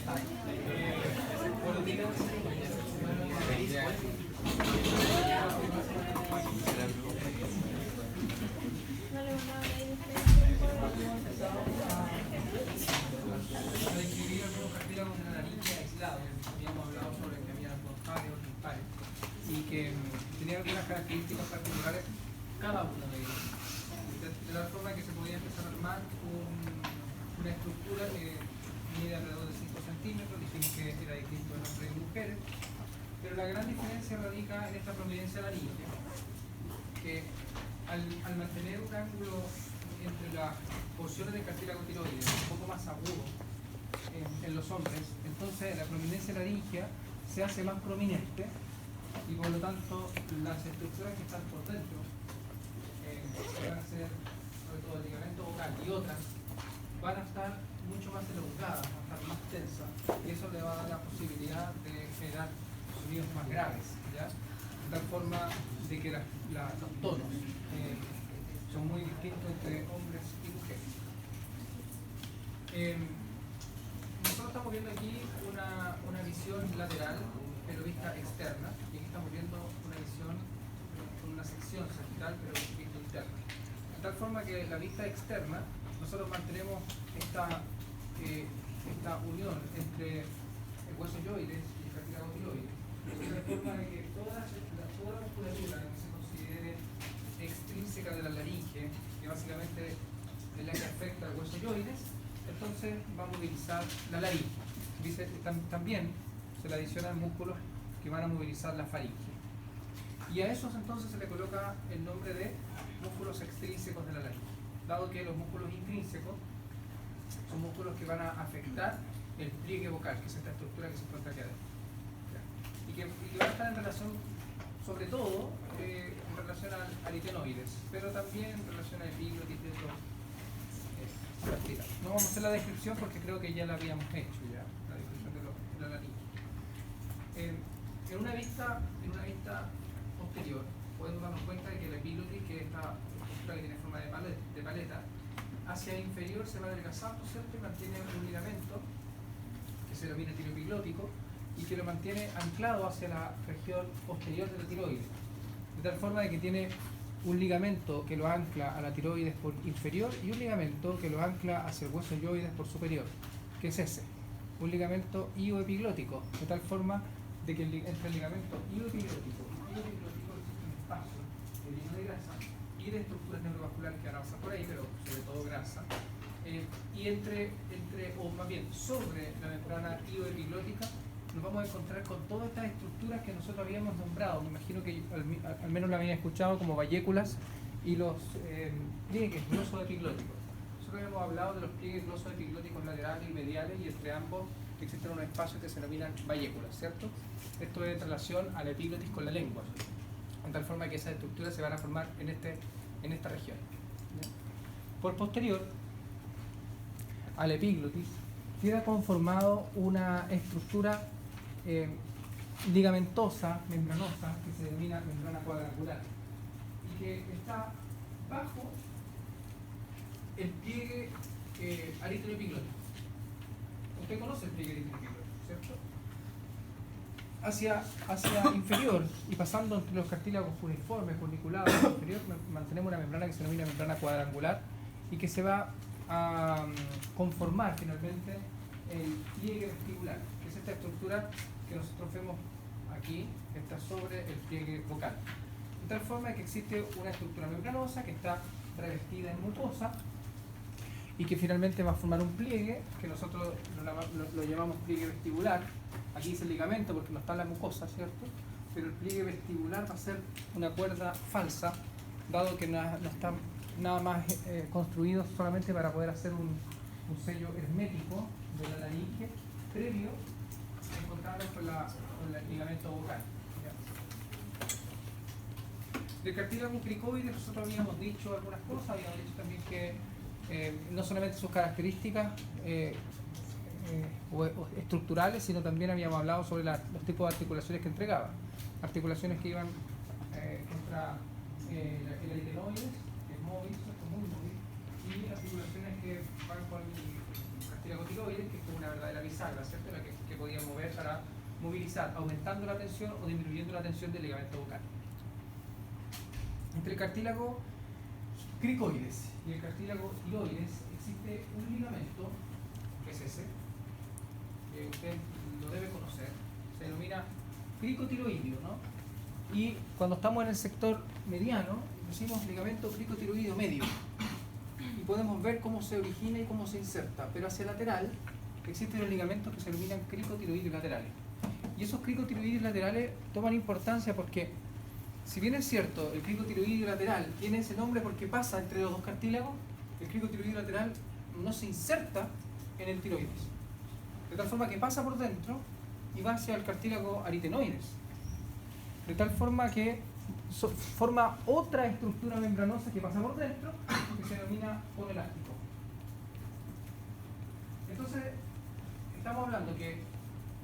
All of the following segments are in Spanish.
Buenos días. Describí algunos cartílagos de la laringe aislados. Habíamos hablado sobre que había frontales o timpares y que tenían algunas características particulares cada uno de ellos. De la forma que se podía empezar a armar una estructura que mide alrededor de 5 centímetros, dijimos que era distinto en hombres y mujeres, pero la gran diferencia radica en esta prominencia laringe, que al mantener un ángulo entre las porciones del cartílago tiroides un poco más agudo en los hombres, entonces la prominencia laringea se hace más prominente y por lo tanto las estructuras que están por dentro, que van a ser sobre todo el ligamento vocal y otras, van a estar mucho más elongadas, van a estar más tensas, y eso le va a dar la posibilidad de generar sonidos más graves, ¿ya? De tal forma de que los tonos son muy distintos entre hombres y mujeres. Nosotros estamos viendo aquí una visión lateral, pero vista externa, y aquí estamos viendo una visión con una sección sagital, pero vista interna. De tal forma que la vista externa, nosotros mantenemos esta unión entre el hueso yoides y el cartílago tiroides, de tal forma de que toda la musculatura que se considere extrínseca de la laringe, que básicamente es la que afecta al hueso yoides, entonces va a movilizar la laringe. También se le adicionan músculos que van a movilizar la faringe. Y a esos entonces se le coloca el nombre de músculos extrínsecos de la laringe, dado que los músculos intrínsecos son músculos que van a afectar el pliegue vocal, que es esta estructura que se encuentra aquí adentro. Y que va a estar en relación, sobre todo, en relación al itenoides, pero también en relación al epiglotis de otros. No vamos a hacer la descripción porque creo que ya la habíamos hecho, ya, la descripción de la laringe. En una vista posterior, podemos darnos cuenta de que el epiglotis, que es esta estructura que tiene forma de paleta, hacia el inferior se va adelgazando, ¿cierto? Y mantiene un ligamento que se denomina tiroepiglótico y que lo mantiene anclado hacia la región posterior de la tiroides, de tal forma de que tiene un ligamento que lo ancla a la tiroides por inferior y un ligamento que lo ancla hacia el hueso yoides por superior, que es ese, un ligamento ioepiglótico, de tal forma de que entre el ligamento ioepiglótico y ioepiglótico existe un espacio lleno de grasa y de estructuras neurovasculares que van a pasar por ahí, pero sobre todo grasa, y o más bien sobre la membrana ioepiglótica nos vamos a encontrar con todas estas estructuras que nosotros habíamos nombrado. Me imagino que al menos lo habían escuchado como valléculas y los pliegues glosoepiglóticos. Nosotros habíamos hablado de los pliegues glosoepiglóticos laterales y mediales, y entre ambos existen unos espacios que se denominan valléculas, ¿cierto? Esto es en relación al epiglotis con la lengua, de tal forma que esas estructuras se van a formar en esta región. ¿Ya? Por posterior al epiglotis queda conformado una estructura ligamentosa, membranosa, que se denomina membrana cuadrangular, y que está bajo el pliegue aritenoepiglótico. Usted conoce el pliegue aritenoepiglótico, ¿cierto? Hacia inferior y pasando entre los cartílagos funiformes, funiculados inferior, mantenemos una membrana que se denomina membrana cuadrangular y que se va a conformar finalmente el pliegue vestibular, que es esta estructura que nosotros vemos aquí, que está sobre el pliegue vocal. De tal forma que existe una estructura membranosa que está revestida en mucosa y que finalmente va a formar un pliegue que nosotros lo llamamos pliegue vestibular. Aquí dice el ligamento porque no está en la mucosa, ¿cierto? Pero el pliegue vestibular va a ser una cuerda falsa, dado que no está nada más construido solamente para poder hacer un sello hermético de la laringe previo a encontrarlo con el ligamento vocal. ¿Ya? Del cartílago cricoide nosotros habíamos dicho algunas cosas, habíamos dicho también que no solamente sus características o estructurales, sino también habíamos hablado sobre los tipos de articulaciones que entregaba. Articulaciones que iban contra el aritenoides, que es móvil, muy móvil, y articulaciones que van con el cartílago tiroides, que es como una verdadera bisagra, ¿cierto? La que podía mover para movilizar, aumentando la tensión o disminuyendo la tensión del ligamento vocal. Entre el cartílago cricoides y el cartílago tiroides existe un ligamento, que es ese, que usted lo debe conocer, se denomina cricotiroideo, ¿no? Y cuando estamos en el sector mediano, decimos ligamento cricotiroideo medio. Y podemos ver cómo se origina y cómo se inserta, pero hacia el lateral existen los ligamentos que se denominan cricotiroideos laterales. Y esos cricotiroideos laterales toman importancia porque, si bien es cierto, el cricotiroideo lateral tiene ese nombre porque pasa entre los dos cartílagos, el cricotiroideo lateral no se inserta en el tiroides. De tal forma que pasa por dentro y va hacia el cartílago aritenoides. De tal forma que forma otra estructura membranosa que pasa por dentro, que se denomina cono elástico. Entonces, estamos hablando que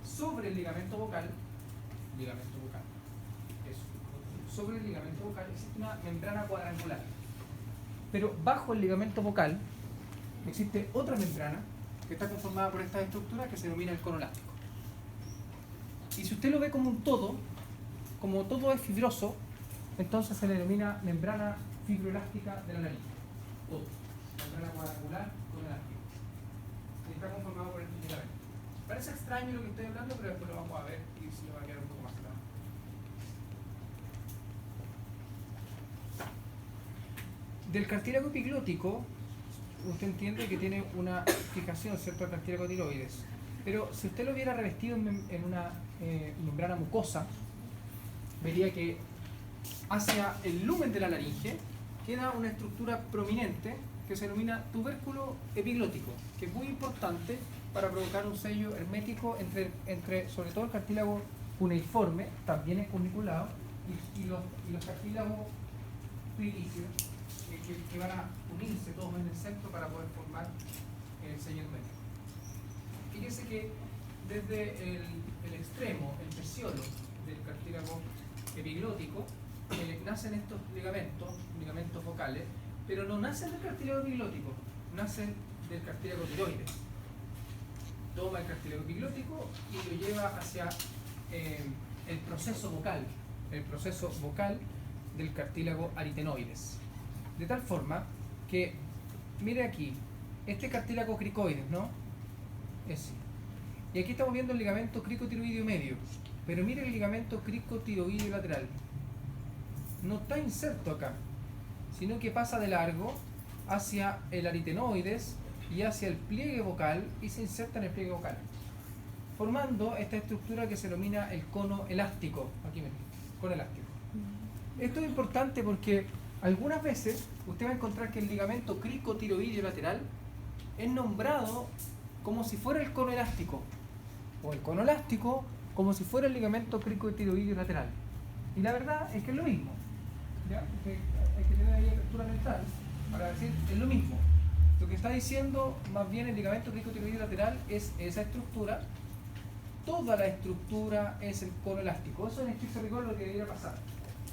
sobre el ligamento vocal, eso, sobre el ligamento vocal existe una membrana cuadrangular. Pero bajo el ligamento vocal existe otra membrana que está conformada por esta estructura que se denomina el cono elástico. Y si usted lo ve como un todo, como todo es fibroso, entonces se le denomina membrana fibroelástica de la nariz. Todo. Membrana cuadrangular, cono elástico. Y está conformado por el ligamento. Parece extraño lo que estoy hablando, pero después lo vamos a ver y se le va a quedar un poco más claro. Del cartílago epiglótico, usted entiende que tiene una fijación, ¿cierto?, al cartílago tiroides. Pero si usted lo viera revestido en una membrana mucosa, vería que hacia el lumen de la laringe queda una estructura prominente que se denomina tubérculo epiglótico, que es muy importante para provocar un sello hermético entre sobre todo el cartílago cuneiforme, también es cuniculado, y los cartílagos trilíceos que van a unirse todos en el centro para poder formar el sello hermético. Fíjese que desde el extremo, el peciolo del cartílago epiglótico, nacen estos ligamentos vocales, pero no nacen del cartílago epiglótico, nacen del cartílago tiroides. Toma el cartílago epiglótico y lo lleva hacia el proceso vocal del cartílago aritenoides. De tal forma que, mire aquí, este cartílago cricoides, ¿no? Ese. Y aquí estamos viendo el ligamento cricotiroideo medio, pero mire el ligamento cricotiroideo lateral. No está inserto acá, sino que pasa de largo hacia el aritenoides y hacia el pliegue vocal y se inserta en el pliegue vocal, formando esta estructura que se denomina el cono elástico. Aquí ven, cono elástico. Esto es importante porque algunas veces usted va a encontrar que el ligamento cricotiroideo lateral es nombrado como si fuera el cono elástico, o el cono elástico como si fuera el ligamento cricotiroideo lateral. Y la verdad es que es lo mismo. ¿Ya? Hay que tener ahí apertura mental para decir es lo mismo. Lo que está diciendo más bien el ligamento cricotiroideo lateral es esa estructura. Toda la estructura es el cono elástico. Eso en estricto rigor lo que debería pasar.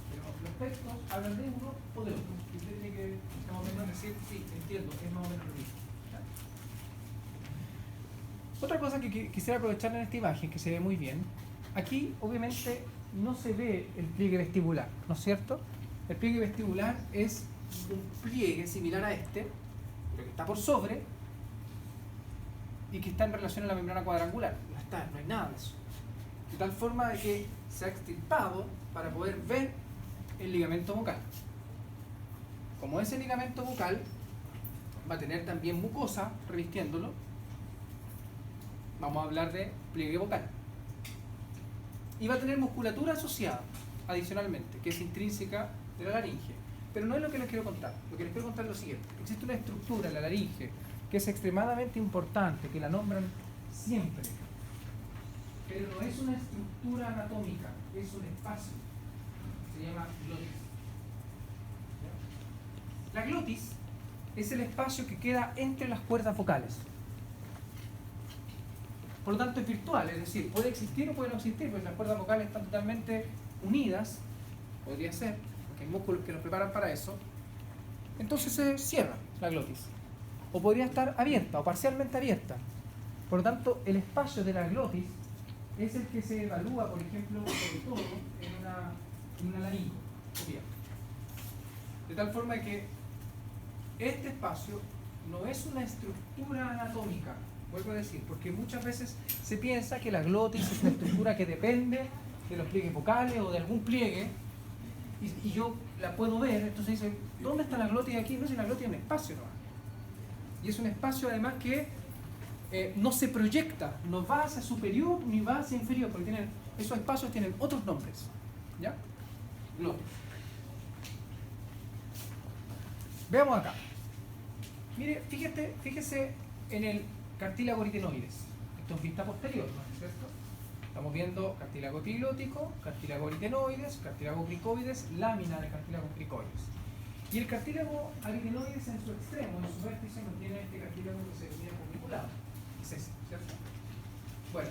Pero los textos hablan de uno o del otro. Y usted tiene que más o menos decir, sí, entiendo, es más o menos lo mismo. ¿Ya? Otra cosa que quisiera aprovechar en esta imagen, que se ve muy bien, aquí obviamente no se ve el pliegue vestibular, ¿no es cierto? El pliegue vestibular es un pliegue similar a este, pero que está por sobre y que está en relación a la membrana cuadrangular. No hay nada de eso. De tal forma de que se ha extirpado para poder ver el ligamento vocal. Como ese ligamento vocal va a tener también mucosa revistiéndolo, vamos a hablar de pliegue vocal. Y va a tener musculatura asociada, adicionalmente, que es intrínseca de la laringe. Pero no es lo que les quiero contar. Lo que les quiero contar es lo siguiente. Existe una estructura en la laringe que es extremadamente importante, que la nombran siempre. Pero no es una estructura anatómica, es un espacio. Se llama glotis. ¿Ya? La glotis es el espacio que queda entre las cuerdas vocales. Por lo tanto es virtual, es decir, puede existir o puede no existir, porque las cuerdas vocales están totalmente unidas, podría ser, porque hay músculos que los preparan para eso. Entonces se cierra la glotis. O podría estar abierta o parcialmente abierta. Por lo tanto, el espacio de la glotis es el que se evalúa, por ejemplo, sobre todo en una laringe. Bien. De tal forma que este espacio no es una estructura anatómica, vuelvo a decir, porque muchas veces se piensa que la glotis es una estructura que depende de los pliegues vocales o de algún pliegue, y yo la puedo ver, entonces dice, ¿dónde está la glotis aquí? No, si la glotis es un espacio, ¿no? Y es un espacio además que no se proyecta, no va hacia superior ni va hacia inferior, porque esos espacios tienen otros nombres. ¿Ya? Glotis. Veamos acá. Mire, fíjese en el cartílago aritenoides. Esto es vista posterior, ¿no es cierto? Estamos viendo cartílago epiglótico, cartílago aritenoides, cartílago cricoides, lámina de cartílago cricoides. Y el cartílago aritenoides en su extremo, en su vértice, contiene este cartílago que se denomina cuadriculado. Es ese, ¿cierto? Bueno,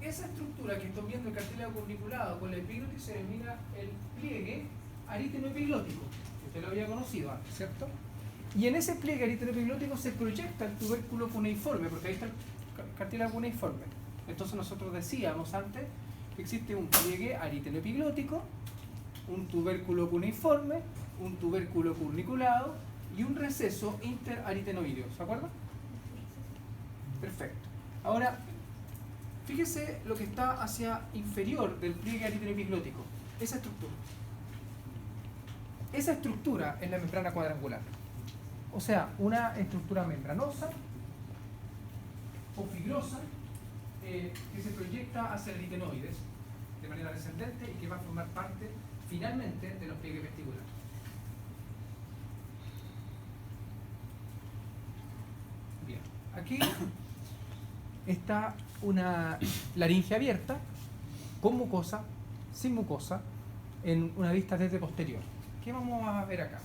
esa estructura que están viendo, el cartílago cuadriculado con la epiglotis, se denomina el pliegue aritenoepiglótico. Usted lo había conocido antes, ¿cierto? Y en ese pliegue aritenoepiglótico se proyecta el tubérculo cuneiforme, porque ahí está el cartílago cuneiforme. Entonces nosotros decíamos antes que existe un pliegue aritenoepiglótico, un tubérculo cuneiforme, un tubérculo curniculado y un receso interaritenoideo. ¿Se acuerdan? Perfecto. Ahora, fíjese lo que está hacia inferior del pliegue aritenoepiglótico. Esa estructura. Esa estructura es la membrana cuadrangular. O sea, una estructura membranosa o fibrosa que se proyecta hacia el aritenoides de manera descendente y que va a formar parte finalmente de los pliegues vestibulares. Bien, aquí está una laringe abierta, con mucosa, sin mucosa, en una vista desde posterior. ¿Qué vamos a ver acá?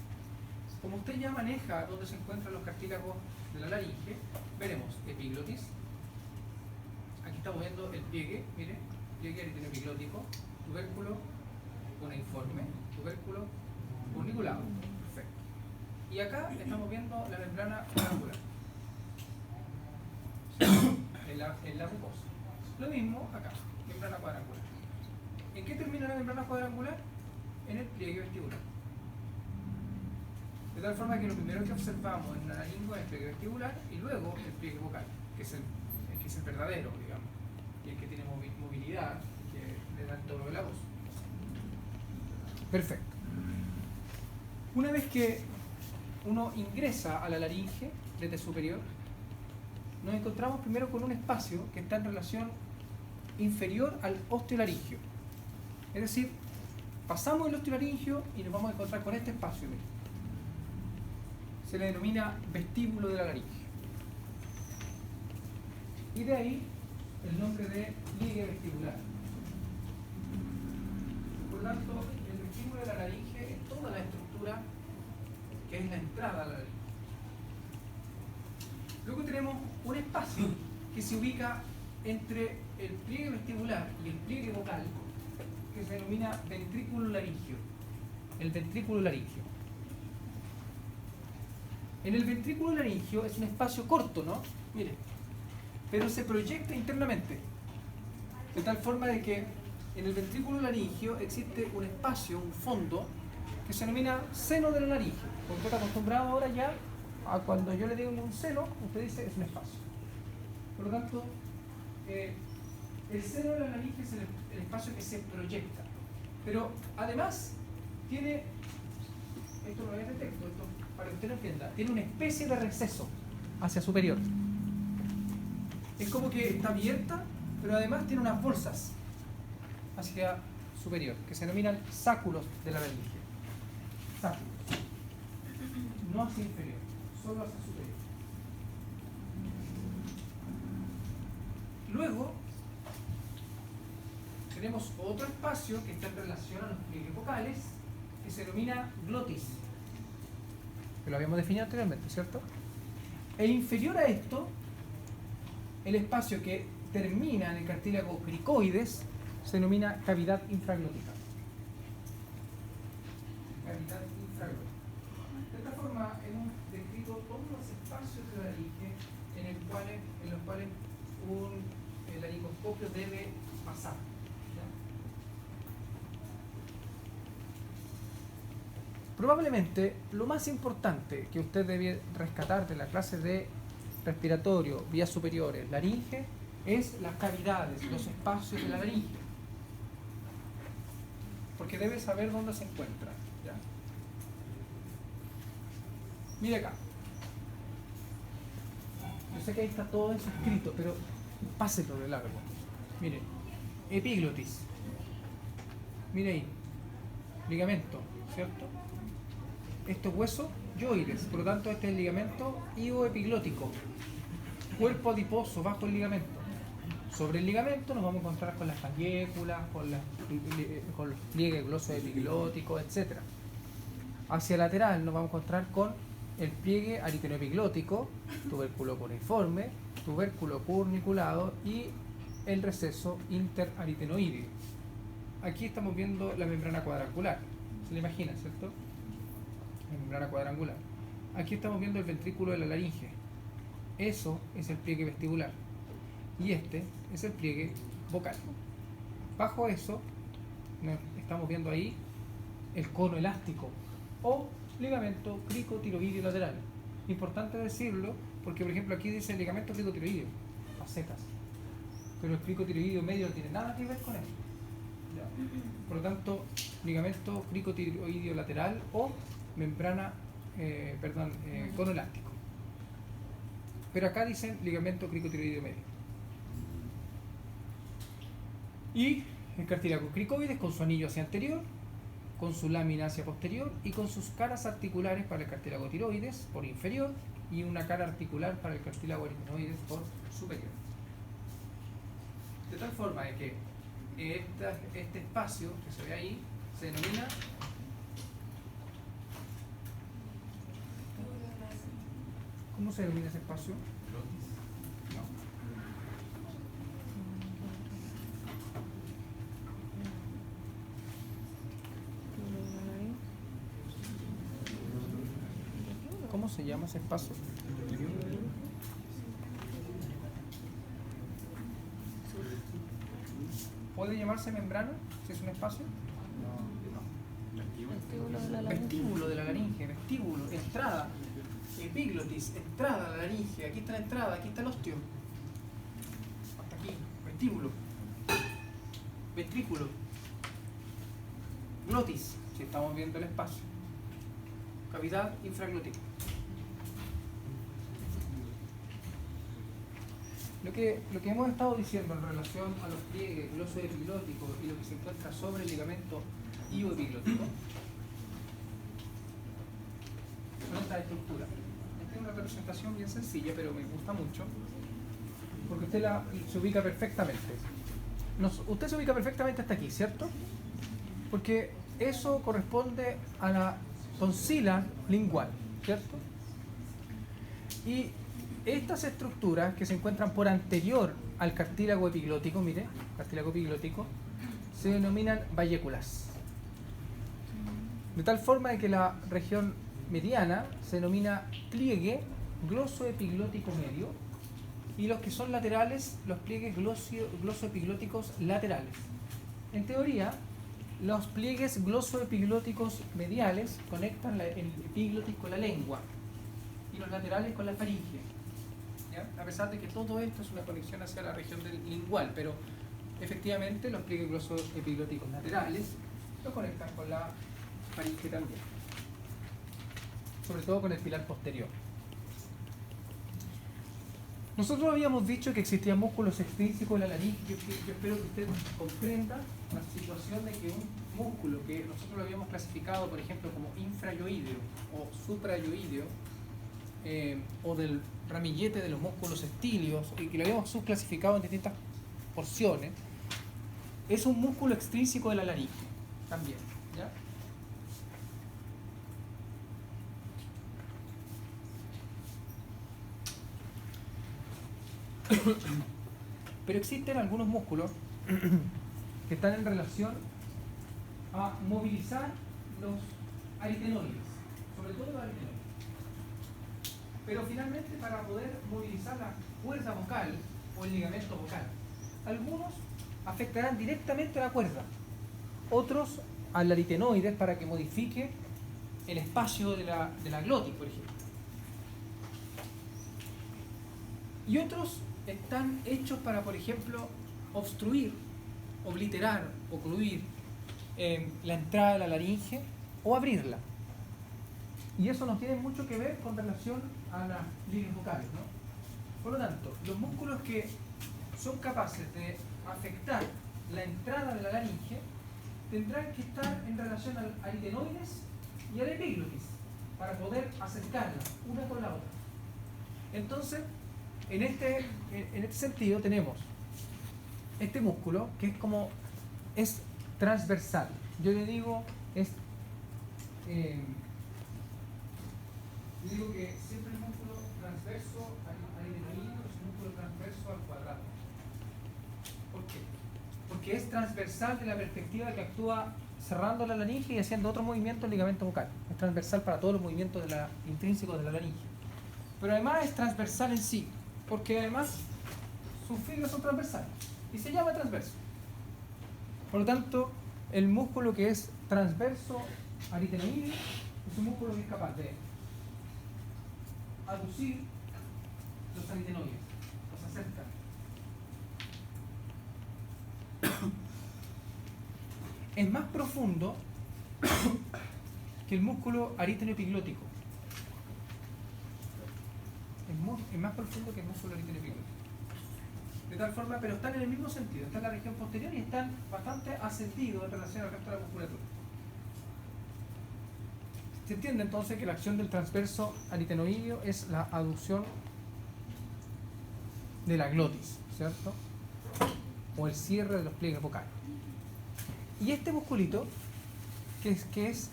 Como usted ya maneja dónde se encuentran los cartílagos de la laringe, veremos epiglotis. Aquí estamos viendo el pliegue, mire, pliegue aritenoepiglótico, tubérculo cuneiforme, tubérculo curniculado. Perfecto. Y acá estamos viendo la membrana cuadrangular en la mucosa. Lo mismo acá, membrana cuadrangular. ¿En qué termina la membrana cuadrangular? En el pliegue vestibular. De tal forma que lo primero que observamos en la laringe es el pliegue vestibular y luego el pliegue vocal, que es el verdadero, digamos, y el que tiene movilidad, que le da el tono de la voz. Perfecto. Una vez que uno ingresa a la laringe desde superior, nos encontramos primero con un espacio que está en relación inferior al osteolaringio. Es decir, pasamos el osteolaringio y nos vamos a encontrar con este espacio. Se le denomina vestíbulo de la laringe. Y de ahí el nombre de pliegue vestibular. Por lo tanto, el vestíbulo de la laringe es toda la estructura que es la entrada a la laringe. Luego tenemos un espacio que se ubica entre el pliegue vestibular y el pliegue vocal, que se denomina ventrículo laringio. El ventrículo laringio. En el ventrículo laringio es un espacio corto, ¿no? Mire, pero se proyecta internamente, de tal forma de que en el ventrículo laringio existe un espacio, un fondo, que se denomina seno de la laringe. Porque usted está acostumbrado ahora ya a cuando yo le digo un seno, usted dice es un espacio. Por lo tanto, el seno de la laringe es el espacio que se proyecta. Pero además tiene, esto no es de texto, esto para que usted lo entienda, tiene una especie de receso hacia superior. Es como que está abierta, pero además tiene unas bolsas hacia superior, que se denominan sáculos de la laringe. Sáculos. No hacia inferior, solo hacia superior. Luego, tenemos otro espacio que está en relación a los pliegues vocales, que se denomina glotis, que lo habíamos definido anteriormente, ¿cierto? E inferior a esto, el espacio que termina en el cartílago cricoides se denomina cavidad infraglótica. Cavidad infraglótica. De esta forma, hemos descrito todos los espacios de la laringe en el cuales el laringoscopio debe pasar. ¿Ya? Probablemente lo más importante que usted debe rescatar de la clase de respiratorio, vías superiores, laringe, es las cavidades, los espacios de la laringe. Porque debe saber dónde se encuentra. ¿Ya? Mire acá. Yo sé que ahí está todo eso escrito, pero páselo de largo. Mire, epiglotis. Mire ahí, ligamento, ¿cierto? Esto es hueso yoides, por lo tanto este es el ligamento ioepiglótico. Cuerpo adiposo bajo el ligamento. Sobre el ligamento nos vamos a encontrar con las pañéculas, con los pliegues glosoepiglóticos, etc. Hacia el lateral nos vamos a encontrar con el pliegue aritenoepiglótico, tubérculo cuneiforme, tubérculo curniculado y el receso interaritenoideo. Aquí estamos viendo la membrana cuadrangular, se le imagina, ¿cierto? La membrana cuadrangular. Aquí estamos viendo el ventrículo de la laringe. Eso es el pliegue vestibular. Y este es el pliegue vocal. Bajo eso, estamos viendo ahí el cono elástico o ligamento cricotiroideo lateral. Importante decirlo porque, por ejemplo, aquí dice ligamento cricotiroideo, facetas. Pero el cricotiroideo medio no tiene nada que ver con eso. ¿Ya? Por lo tanto, ligamento cricotiroideo lateral o membrana, cono elástico. Pero acá dicen ligamento cricotiroideo medio. Y el cartílago cricoides con su anillo hacia anterior, con su lámina hacia posterior y con sus caras articulares para el cartílago tiroides por inferior y una cara articular para el cartílago aritenoides por superior. De tal forma de que este espacio que se ve ahí se denomina ¿cómo se denomina ese espacio? No. ¿Cómo se llama ese espacio? ¿Puede llamarse membrana si es un espacio? No. Vestíbulo de la laringe, vestíbulo, entrada, epiglotis, entrada a la laringe. Aquí está la entrada, aquí está el osteo. Hasta aquí, vestíbulo, ventrículo, glotis, si estamos viendo el espacio, cavidad infraglótica. Lo que hemos estado diciendo en relación a los pliegues glosoepiglóticos y lo que se encuentra sobre el ligamento ioepiglótico son esta estructura. Esta es una representación bien sencilla, pero me gusta mucho porque usted se ubica perfectamente. Usted se ubica perfectamente hasta aquí, ¿cierto? Porque eso corresponde a la tonsila lingual, ¿cierto? Y estas estructuras que se encuentran por anterior al cartílago epiglótico, mire, cartílago epiglótico, se denominan valléculas. De tal forma de que la región mediana se denomina pliegue glosoepiglótico medio y los que son laterales, los pliegues glosoepiglóticos laterales. En teoría, los pliegues glosoepiglóticos mediales conectan el epiglotis con la lengua y los laterales con la faringe. ¿Ya? A pesar de que todo esto es una conexión hacia la región del lingual, pero efectivamente los pliegues glosoepiglóticos laterales lo conectan con la faringe también, sobre todo con el pilar posterior. Nosotros habíamos dicho que existían músculos extrínsecos de la laringe. Yo espero que usted comprenda la situación de que un músculo que nosotros lo habíamos clasificado, por ejemplo, como infrayoideo o suprayoideo, o del ramillete de los músculos estilios, y que lo habíamos subclasificado en distintas porciones, es un músculo extrínseco de la laringe también, ¿ya? Pero existen algunos músculos que están en relación a movilizar los aritenoides, sobre todo los aritenoides. Pero finalmente, para poder movilizar cuerda vocal o el ligamento vocal. Algunos afectarán directamente a la cuerda, otros al aritenoides para que modifique el espacio de la glotis, por ejemplo. Y otros están hechos para, por ejemplo, obstruir, obliterar, ocluir la entrada de la laringe o abrirla. Y eso no tiene mucho que ver con relación a las líneas vocales, ¿no? Por lo tanto, los músculos que son capaces de afectar la entrada de la laringe tendrán que estar en relación al aritenoides y al epiglotis para poder acercarla una con la otra. Entonces, en este sentido tenemos este músculo que es transversal. Yo le digo que siempre el músculo transverso al aritenoide es un músculo transverso al cuadrado. ¿Por qué? Porque es transversal de la perspectiva que actúa cerrando la laringe y haciendo otro movimiento del ligamento vocal. Es transversal para todos los movimientos intrínsecos de la laringe. Pero además es transversal en sí, porque además sus fibras son transversales y se llama transverso. Por lo tanto, el músculo que es transverso aritenoide es un músculo que es capaz de aducir los aritenoides, los acerca. Es más profundo que el músculo aritenoepiglótico. Es más profundo que el músculo aritenoepiglótico. De tal forma, pero están en el mismo sentido, están en la región posterior y están bastante ascendidos en relación al resto de la musculatura. Se entiende entonces que la acción del transverso aritenoideo es la aducción de la glotis, ¿cierto? O el cierre de los pliegues vocales. Y este musculito, que es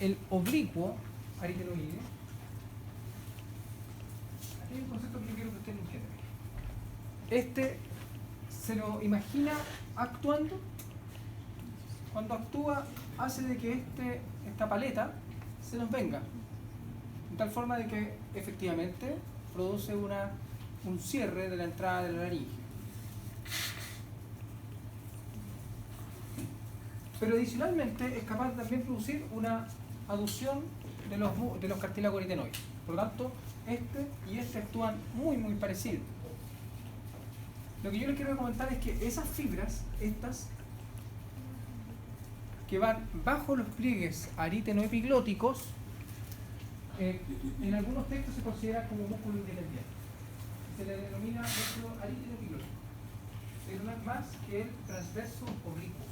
el oblicuo aritenoide, aquí hay un concepto que yo quiero que ustedes entiendan. Este se lo imagina actuando. Cuando actúa, hace de que esta paleta se nos venga, de tal forma de que efectivamente produce un cierre de la entrada de la laringe. Pero adicionalmente es capaz de también producir una aducción de los cartílagos aritenoides. Por lo tanto, este y este actúan muy muy parecidos. Lo que yo les quiero comentar es que esas fibras, estas que van bajo los pliegues aritenoepiglóticos, en algunos textos se considera como músculo independiente. Se le denomina músculo aritenoepiglótico. Pero no es más que el transverso oblicuo.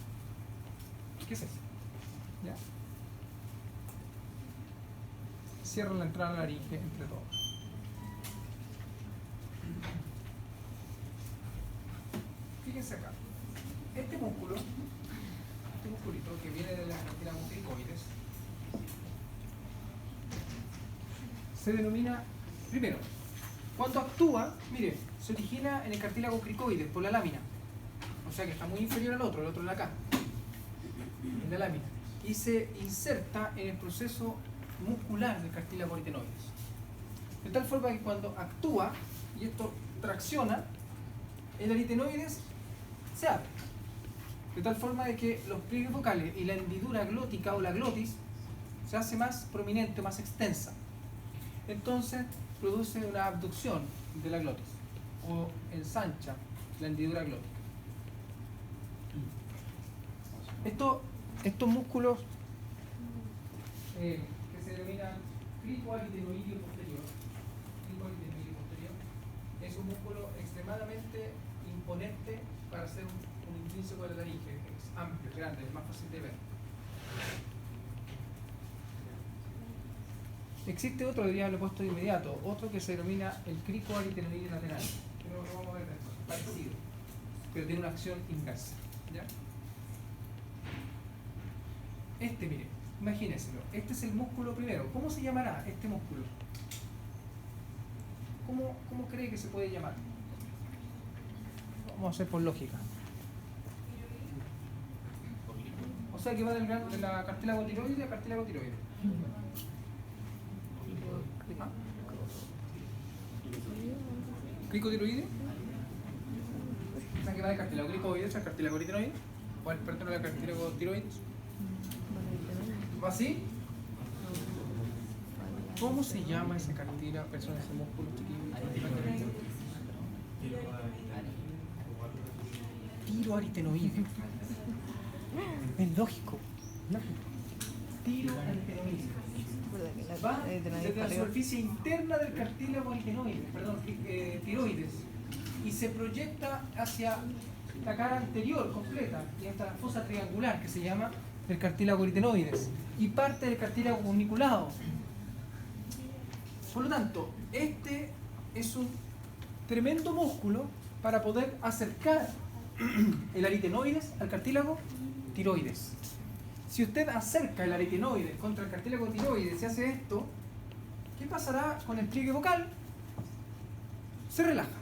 ¿Qué es eso? ¿Ya? Cierra la entrada a la laringe entre todos. Fíjense acá. Este musculito que viene de la cartílago cricoides se denomina, primero, cuando actúa, mire, se origina en el cartílago cricoides por la lámina, o sea que está muy inferior al otro, el otro es acá, en la lámina, y se inserta en el proceso muscular del cartílago aritenoides, de tal forma que cuando actúa y esto tracciona, el aritenoides se abre, de tal forma de que los pliegues vocales y la hendidura glótica o la glotis se hace más prominente, más extensa. Entonces produce una abducción de la glotis o ensancha la hendidura glótica. Estos músculos que se denominan cricoaritenoideo posterior, es un músculo extremadamente imponente para ser un intrínseco de la laringe. Es amplio, grande, es más fácil de ver. Existe otro, diría, lo he puesto de inmediato, otro que se denomina el cricoaritenoide lateral. Pero lo vamos a ver después, parecido, pero tiene una acción inversa. ¿Ya? Mire, imagínenselo, este es el músculo primero. ¿Cómo se llamará este músculo? ¿Cómo cree que se puede llamar? Vamos a hacer por lógica. O sea que va de la cartílago tiroide a cartílago tiroide. ¿Ah? cricotiroide. ¿Saben que va del cartílago cricoides al cartílago aritenoide? O al perdón, al cartílago tiroides. ¿Va así? ¿Cómo se llama ese cartílago, ese músculo chiquillo? Tiroaritenoide. Es lógico. Tiroaritenoide. Va desde la superficie interna del cartílago aritenoide, perdón, tiroides, y se proyecta hacia la cara anterior completa, y esta fosa triangular que se llama el cartílago aritenoides, y parte del cartílago uniculado. Por lo tanto, este es un tremendo músculo para poder acercar el aritenoides al cartílago tiroides. Si usted acerca el aritenoide contra el cartílago tiroides y hace esto, ¿qué pasará con el pliegue vocal? Se relaja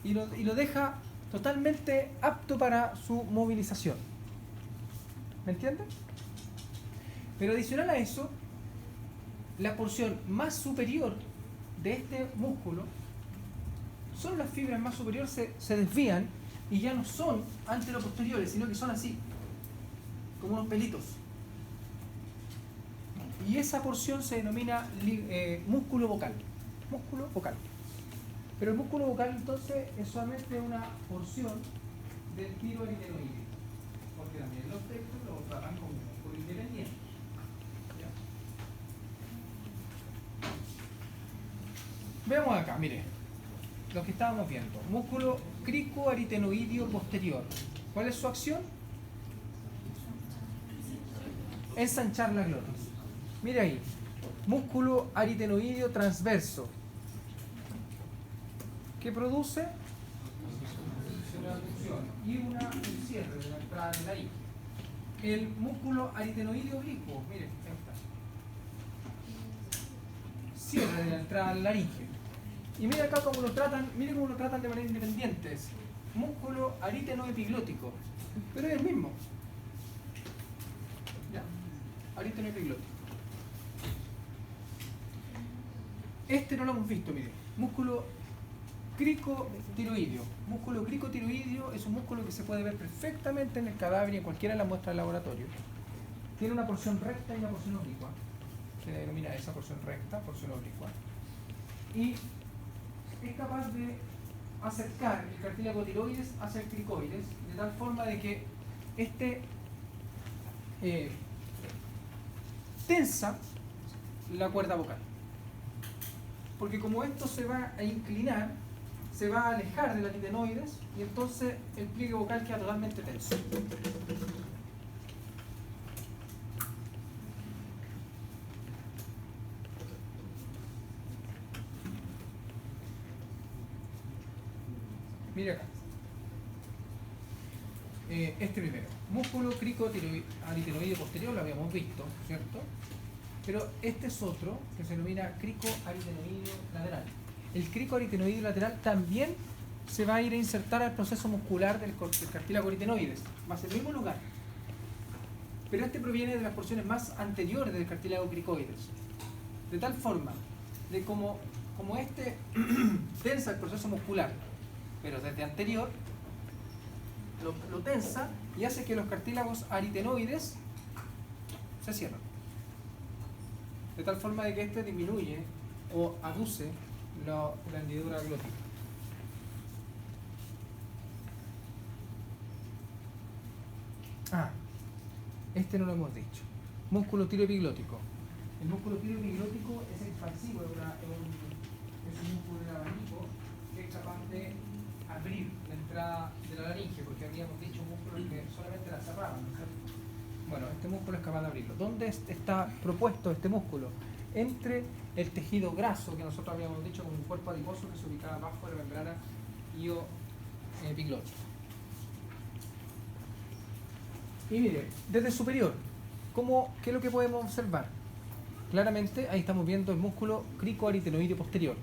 y lo deja totalmente apto para su movilización. ¿Me entienden? Pero adicional a eso, la porción más superior de este músculo, solo las fibras más superiores se desvían y ya no son anteroposteriores, sino que son así, como unos pelitos. Y esa porción se denomina músculo vocal. Músculo vocal. Pero el músculo vocal entonces es solamente una porción del tiroaritenoide, porque también los textos lo tratan como músculo independiente. ¿Ya? Veamos acá, mire, lo que estábamos viendo. Músculo cricoaritenoideo posterior. ¿Cuál es su acción? Ensanchar la glotis. Mire ahí, músculo aritenoideo transverso. ¿Qué produce? Una abducción y un cierre de la entrada de la laringe. El músculo aritenoideo oblicuo, mire, ahí está. Cierre de la entrada de la laringe. Y mire acá cómo lo tratan, mire cómo lo tratan de manera independiente. Es músculo aritenoepiglótico, pero es el mismo. ¿Ya? Aritenoepiglótico. Este no lo hemos visto, mire. Músculo cricotiroideo. Músculo cricotiroideo es un músculo que se puede ver perfectamente en el cadáver y en cualquiera de las muestras del laboratorio. Tiene una porción recta y una porción oblicua. Se denomina esa porción recta, porción oblicua. Y es capaz de acercar el cartílago tiroides hacia el cricoides, de tal forma de que este tensa la cuerda vocal. Porque como esto se va a inclinar, se va a alejar del aritenoides y entonces el pliegue vocal queda totalmente tenso. Mire acá. Este primero. Músculo cricoaritenoideo posterior lo habíamos visto, ¿cierto? Pero este es otro que se denomina cricoaritenoideo lateral. El cricoaritenoideo lateral también se va a ir a insertar al proceso muscular del cartílago aritenoides. Va a ser el mismo lugar. Pero este proviene de las porciones más anteriores del cartílago cricoides. De tal forma, de como este tensa el proceso muscular, pero desde anterior, lo tensa y hace que los cartílagos aritenoides se cierran. De tal forma de que este disminuye o aduce la hendidura glótica. Este no lo hemos dicho. Músculo tiroepiglótico. El músculo tiroepiglótico es expansivo, es un músculo del abanico que es capaz de abrir la entrada de la laringe, porque habíamos dicho músculos que solamente la cerraban, ¿no es cierto? Bueno, este músculo es capaz de abrirlo. ¿Dónde está propuesto este músculo? Entre el tejido graso, que nosotros habíamos dicho como un cuerpo adiposo que se ubicaba abajo de la membrana ioepiglótica. Y mire, desde el superior, ¿qué es lo que podemos observar? Claramente ahí estamos viendo el músculo cricoaritenoideo posterior.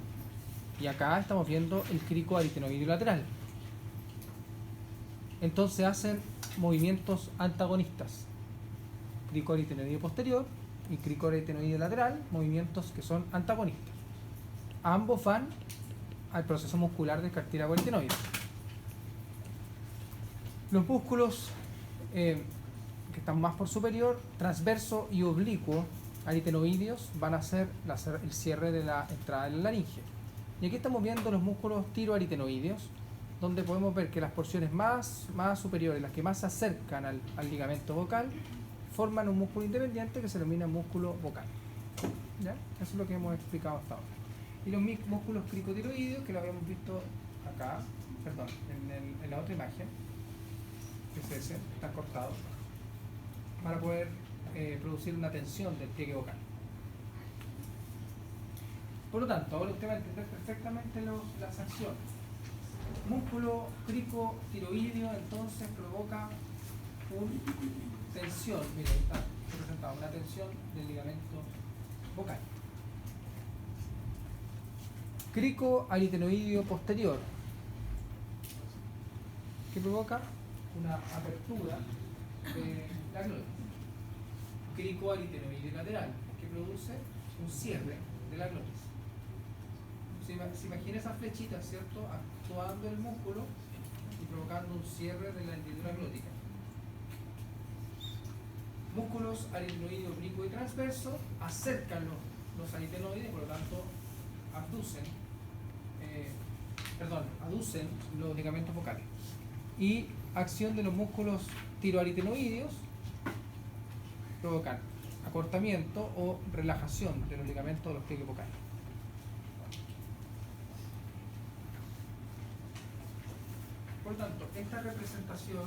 Y acá estamos viendo el cricoaritenoideo lateral. Entonces hacen movimientos antagonistas. Cricoaritenoideo posterior y cricoaritenoideo lateral, movimientos que son antagonistas. Ambos van al proceso muscular del cartílago aritenoide. Los músculos que están más por superior, transverso y oblicuo, aritenoideos, van a ser el cierre de la entrada de la laringe. Y aquí estamos viendo los músculos tiroaritenoideos, donde podemos ver que las porciones más superiores, las que más se acercan al ligamento vocal, forman un músculo independiente que se denomina músculo vocal. ¿Ya? Eso es lo que hemos explicado hasta ahora. Y los músculos cricotiroideos, que lo habíamos visto acá, perdón, en la otra imagen, que es ese, están cortados, para poder producir una tensión del pliegue vocal. Por lo tanto, ahora usted va a entender perfectamente las acciones. Músculo cricotiroideo entonces provoca una tensión, mira, ahí está representado, una tensión del ligamento vocal. Cricoaritenoideo posterior, que provoca una apertura de la glotis. Cricoaritenoideo lateral, que produce un cierre de la glotis. Se imagina esa flechita, ¿cierto?, actuando el músculo y provocando un cierre de la hendidura glótica. Músculos aritenoideo oblicuo y transverso acercan los aritenoides, por lo tanto aducen los ligamentos vocales. Y acción de los músculos tiroaritenoideos provocan acortamiento o relajación de los ligamentos de los pliegues vocales. Por lo tanto, esta representación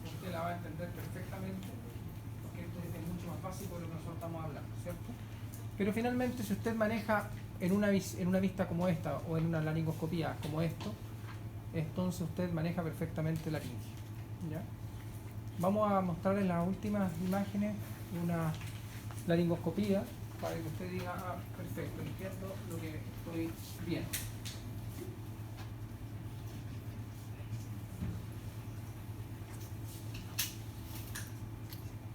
usted la va a entender perfectamente, porque esto es mucho más fácil por lo que nosotros estamos hablando, ¿cierto? Pero finalmente, si usted maneja en una vista como esta o en una laringoscopía como esto, entonces usted maneja perfectamente la laringe. ¿Ya? Vamos a mostrarles las últimas imágenes de una laringoscopía para que usted diga, ah, perfecto, entiendo lo que estoy viendo.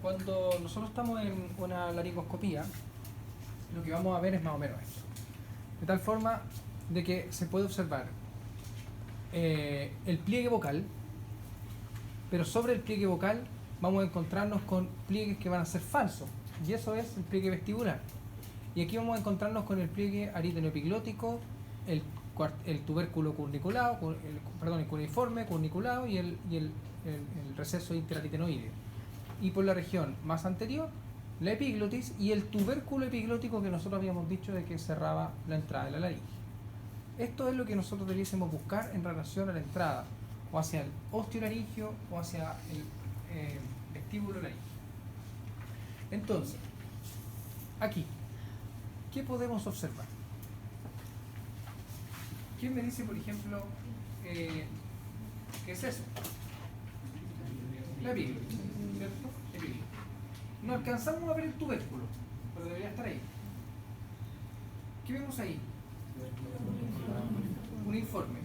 Cuando nosotros estamos en una laringoscopía, lo que vamos a ver es más o menos esto. De tal forma de que se puede observar el pliegue vocal, pero sobre el pliegue vocal vamos a encontrarnos con pliegues que van a ser falsos, y eso es el pliegue vestibular. Y aquí vamos a encontrarnos con el pliegue aritenoepiglótico, el tubérculo curniculado, el cuneiforme, curniculado y el receso interaritenoideo. Y por la región más anterior, la epiglotis y el tubérculo epiglótico que nosotros habíamos dicho de que cerraba la entrada de la laringe. Esto es lo que nosotros debiésemos buscar en relación a la entrada, o hacia el osteolaringio o hacia el vestíbulo laringio. Entonces, aquí, ¿qué podemos observar? ¿Quién me dice, por ejemplo, qué es eso? La epiglotis, ¿cierto? Epiglotis. No alcanzamos a ver el tubérculo, pero debería estar ahí. ¿Qué vemos ahí? Un informe.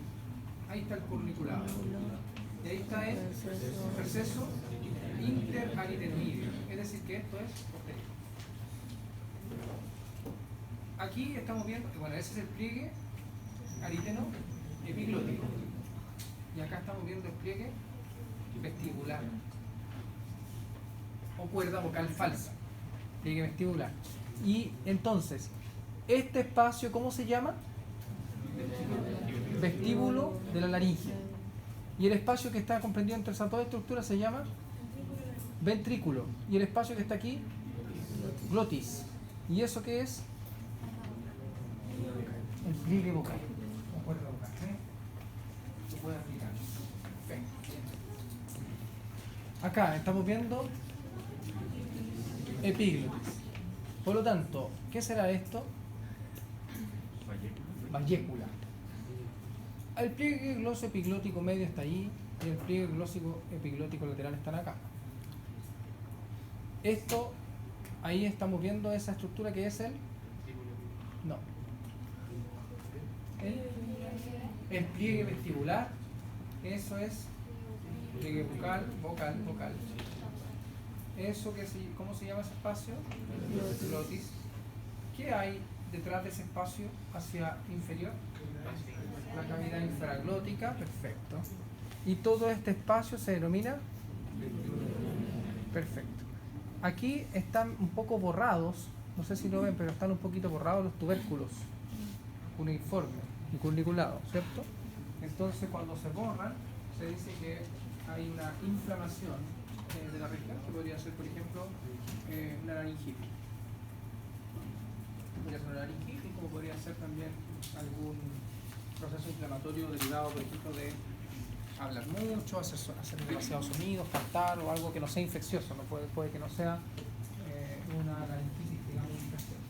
Ahí está el curniculado. Y ahí está el receso interaritenoideo. Es decir, que esto es posterior. Aquí estamos viendo, bueno, ese es el pliegue ariteno epiglótico. Y acá estamos viendo el pliegue vestibular. O cuerda vocal falsa. Pliegue vestibular. Y entonces, este espacio, ¿cómo se llama? Vestíbulo de la laringe. Y el espacio que está comprendido entre esas dos estructuras se llama ventrículo. Y el espacio que está aquí, glotis. ¿Y eso qué es? El pliegue vocal. O cuerda vocal. Se puede aplicar. Perfecto. Acá estamos viendo epiglotis. Por lo tanto, ¿qué será esto? Vallécula. El pliegue gloso-epiglótico medio está ahí y el pliegue gloso-epiglótico lateral están acá. Esto, ahí estamos viendo esa estructura que es el... No. El pliegue vestibular, eso es pliegue vocal. Eso que ¿cómo se llama ese espacio? Glotis. ¿Qué hay detrás de ese espacio hacia inferior? La cavidad infraglótica, perfecto. Y todo este espacio se denomina. Perfecto. Aquí están un poco borrados, no sé si lo ven, pero están un poquito borrados los tubérculos cuneiformes y cuniculados, ¿cierto? Entonces cuando se borran, se dice que hay una inflamación de la región, que podría ser, por ejemplo, una laringitis. Podría ser una laringitis, como podría ser también algún proceso inflamatorio derivado, por ejemplo, de hablar mucho, hacer demasiados sonidos, cantar o algo que no sea infeccioso, no puede que no sea una laringitis, digamos, infecciosa.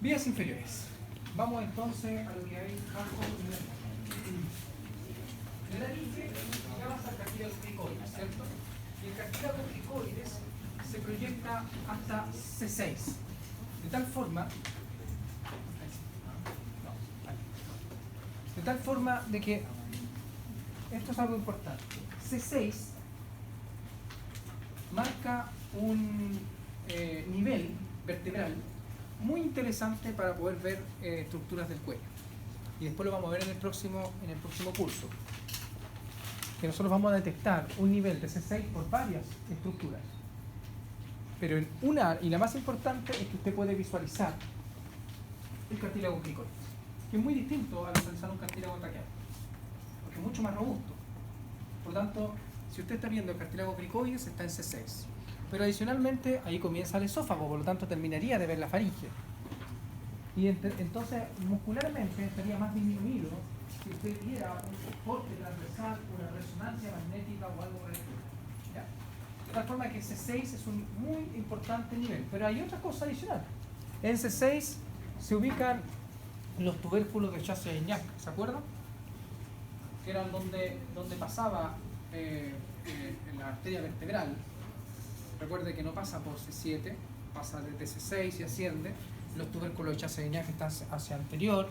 Vías inferiores. Vamos entonces a lo que hay bajo el laringe, llegamos al cartílago cricoides, ¿cierto? Y el cartílago cricoides se proyecta hasta C6, de tal forma de que esto es algo importante. C6 marca un nivel vertebral muy interesante para poder ver estructuras del cuello. Y después lo vamos a ver en el próximo curso. Que nosotros vamos a detectar un nivel de C6 por varias estructuras. Pero en una, y la más importante, es que usted puede visualizar el cartílago cricoides, que es muy distinto a visualizar un cartílago traqueal, porque es mucho más robusto. Por lo tanto, si usted está viendo el cartílago cricoides, está en C6. Pero adicionalmente, ahí comienza el esófago, por lo tanto terminaría de ver la faringe. Y entonces, muscularmente, estaría más disminuido si usted viera un corte transversal, una resonancia magnética o algo por el estilo. ¿Ya? De tal forma que C6 es un muy importante nivel. Pero hay otra cosa adicional. En C6 se ubican los tubérculos de Chasse-Ignac, ¿se acuerdan? Que eran donde pasaba en la arteria vertebral. Recuerde que no pasa por C7, pasa desde C6 y asciende. Los tubérculos de Chasse-Ignac están hacia anterior.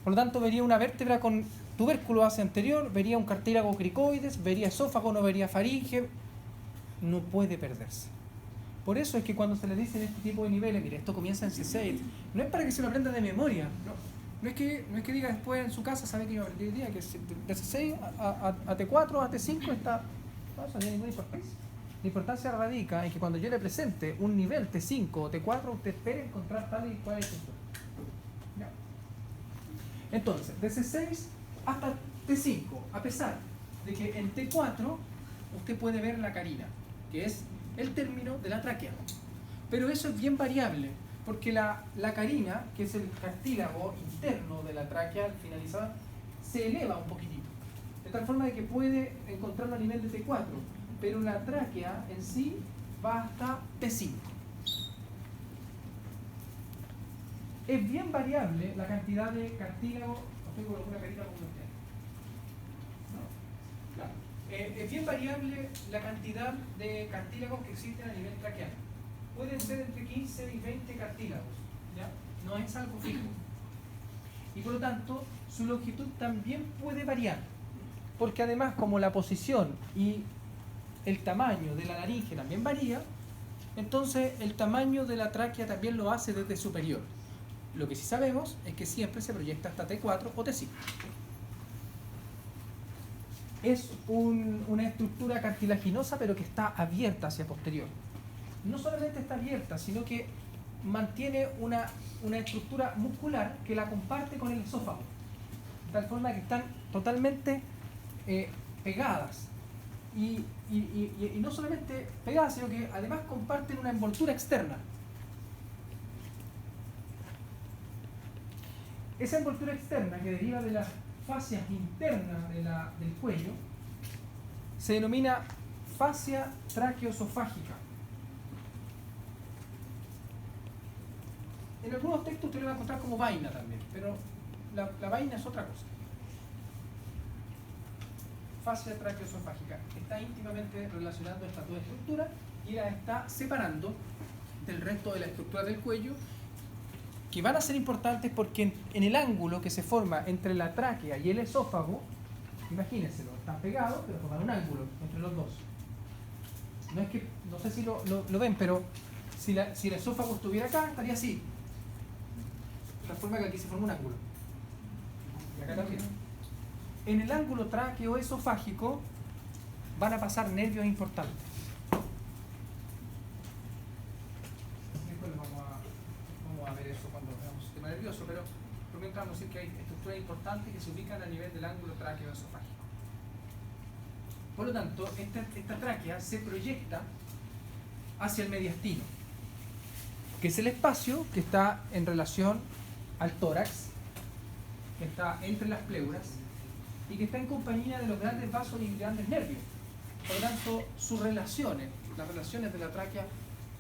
Por lo tanto, vería una vértebra con tubérculo hacia anterior, vería un cartílago cricoides, vería esófago, no vería faringe. No puede perderse. Por eso es que cuando se le dicen este tipo de niveles, mire, esto comienza en C6, no es para que se lo aprenda de memoria, no es que diga después en su casa, sabe que yo aprendí hoy día, que de C6 a T4, a T5 está, no, eso no tiene ninguna importancia. La importancia radica en que cuando yo le presente un nivel T5 o T4, usted espere encontrar tal y cual estructura. Ya. Entonces, de C6 hasta T5, a pesar de que en T4 usted puede ver la carina, que es el término de la tráquea. Pero eso es bien variable, porque la carina, que es el cartílago interno de la tráquea finalizada, se eleva un poquitito, de tal forma de que puede encontrarlo a nivel de T4, pero la tráquea en sí va hasta T5. Es bien variable la cantidad de cartílago. Tengo alguna carita como usted. ¿No? Claro. Es bien variable la cantidad de cartílagos que existen a nivel traqueal. Pueden ser entre 15 y 20 cartílagos, ¿ya? No es algo fijo. Y por lo tanto, su longitud también puede variar. Porque además, como la posición y el tamaño de la laringe también varía, entonces el tamaño de la tráquea también lo hace desde superior. Lo que sí sabemos es que siempre se proyecta hasta T4 o T5. Es una estructura cartilaginosa, pero que está abierta hacia posterior. No solamente está abierta, sino que mantiene una estructura muscular que la comparte con el esófago, de tal forma que están totalmente pegadas. Y no solamente pegadas, sino que además comparten una envoltura externa. Esa envoltura externa que deriva de las fascias internas del cuello se denomina fascia traqueoesofágica. En algunos textos usted lo va a encontrar como vaina también, pero la vaina es otra cosa. Fascia traqueoesofágica está íntimamente relacionando estas dos estructuras y las está separando del resto de la estructura del cuello, que van a ser importantes porque en el ángulo que se forma entre la tráquea y el esófago, imagínense, están pegados, pero forman un ángulo entre los dos. No sé si lo ven, pero Si el esófago estuviera acá, estaría así. De tal forma que aquí se forma un ángulo. Y acá también. En el ángulo tráqueo-esofágico van a pasar nervios importantes. Después vamos a ver eso cuando veamos el sistema nervioso, pero por mientras vamos a decir que hay estructuras importantes que se ubican a nivel del ángulo tráqueo-esofágico. Por lo tanto, esta tráquea se proyecta hacia el mediastino, que es el espacio que está en relación al tórax, que está entre las pleuras y que está en compañía de los grandes vasos y grandes nervios. Por lo tanto, sus relaciones, las relaciones de la tráquea,